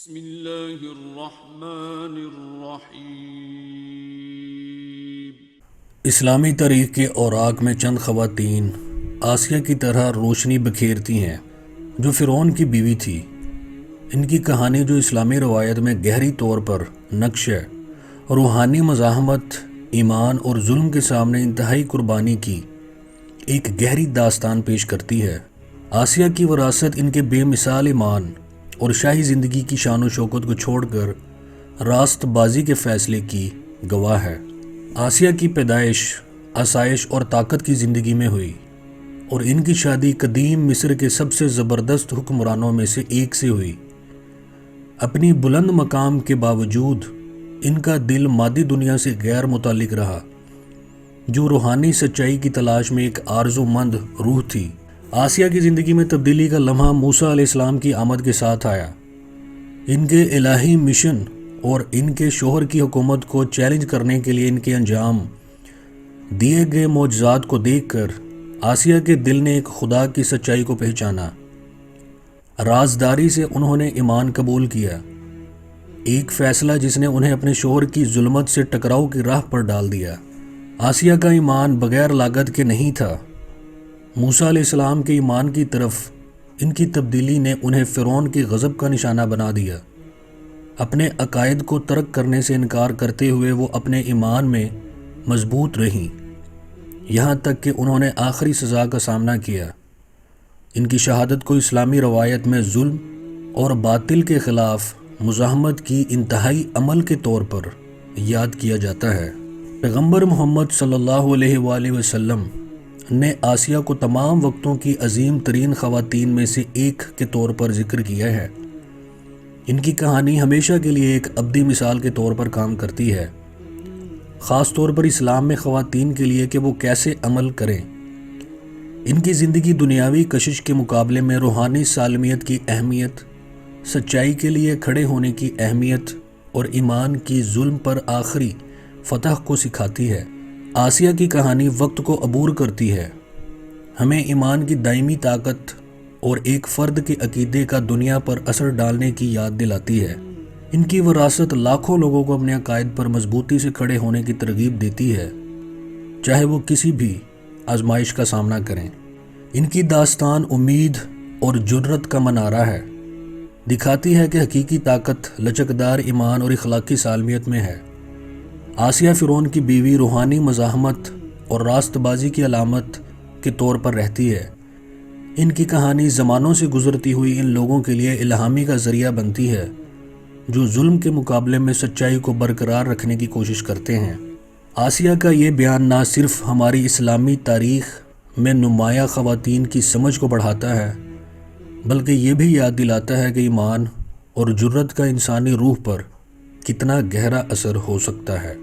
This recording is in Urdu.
بسم اللہ الرحمن الرحیم۔ اسلامی تاریخ کے اوراق میں چند خواتین آسیہ کی طرح روشنی بکھیرتی ہیں جو فرعون کی بیوی تھی۔ ان کی کہانی جو اسلامی روایت میں گہری طور پر نقش ہے، روحانی مزاحمت، ایمان اور ظلم کے سامنے انتہائی قربانی کی ایک گہری داستان پیش کرتی ہے۔ آسیہ کی وراثت ان کے بے مثال ایمان اور شاہی زندگی کی شان و شوکت کو چھوڑ کر راست بازی کے فیصلے کی گواہ ہے۔ آسیہ کی پیدائش آسائش اور طاقت کی زندگی میں ہوئی اور ان کی شادی قدیم مصر کے سب سے زبردست حکمرانوں میں سے ایک سے ہوئی۔ اپنی بلند مقام کے باوجود ان کا دل مادی دنیا سے غیر متعلق رہا، جو روحانی سچائی کی تلاش میں ایک آرزو مند روح تھی۔ آسیہ کی زندگی میں تبدیلی کا لمحہ موسیٰ علیہ السلام کی آمد کے ساتھ آیا۔ ان کے الہی مشن اور ان کے شوہر کی حکومت کو چیلنج کرنے کے لیے ان کے انجام دیے گئے معجزات کو دیکھ کر آسیہ کے دل نے ایک خدا کی سچائی کو پہچانا۔ رازداری سے انہوں نے ایمان قبول کیا، ایک فیصلہ جس نے انہیں اپنے شوہر کی ظلمت سے ٹکراؤ کی راہ پر ڈال دیا۔ آسیہ کا ایمان بغیر لاگت کے نہیں تھا۔ موسیٰ علیہ السلام کے ایمان کی طرف ان کی تبدیلی نے انہیں فرعون کے غضب کا نشانہ بنا دیا۔ اپنے عقائد کو ترک کرنے سے انکار کرتے ہوئے وہ اپنے ایمان میں مضبوط رہیں، یہاں تک کہ انہوں نے آخری سزا کا سامنا کیا۔ ان کی شہادت کو اسلامی روایت میں ظلم اور باطل کے خلاف مزاحمت کی انتہائی عمل کے طور پر یاد کیا جاتا ہے۔ پیغمبر محمد صلی اللہ علیہ وآلہ وسلم نے آسیہ کو تمام وقتوں کی عظیم ترین خواتین میں سے ایک کے طور پر ذکر کیا ہے۔ ان کی کہانی ہمیشہ کے لیے ایک ابدی مثال کے طور پر کام کرتی ہے، خاص طور پر اسلام میں خواتین کے لیے کہ وہ کیسے عمل کریں۔ ان کی زندگی دنیاوی کشش کے مقابلے میں روحانی سالمیت کی اہمیت، سچائی کے لیے کھڑے ہونے کی اہمیت اور ایمان کی ظلم پر آخری فتح کو سکھاتی ہے۔ آسیہ کی کہانی وقت کو عبور کرتی ہے، ہمیں ایمان کی دائمی طاقت اور ایک فرد کے عقیدے کا دنیا پر اثر ڈالنے کی یاد دلاتی ہے۔ ان کی وراثت لاکھوں لوگوں کو اپنے عقائد پر مضبوطی سے کھڑے ہونے کی ترغیب دیتی ہے، چاہے وہ کسی بھی آزمائش کا سامنا کریں۔ ان کی داستان امید اور جرأت کا منارہ ہے، دکھاتی ہے کہ حقیقی طاقت لچکدار ایمان اور اخلاقی سالمیت میں ہے۔ آسیہ فرعون کی بیوی روحانی مزاحمت اور راست بازی کی علامت کے طور پر رہتی ہے۔ ان کی کہانی زمانوں سے گزرتی ہوئی ان لوگوں کے لیے الہامی کا ذریعہ بنتی ہے جو ظلم کے مقابلے میں سچائی کو برقرار رکھنے کی کوشش کرتے ہیں۔ آسیہ کا یہ بیان نہ صرف ہماری اسلامی تاریخ میں نمایاں خواتین کی سمجھ کو بڑھاتا ہے، بلکہ یہ بھی یاد دلاتا ہے کہ ایمان اور جرأت کا انسانی روح پر کتنا گہرا اثر ہو سکتا ہے۔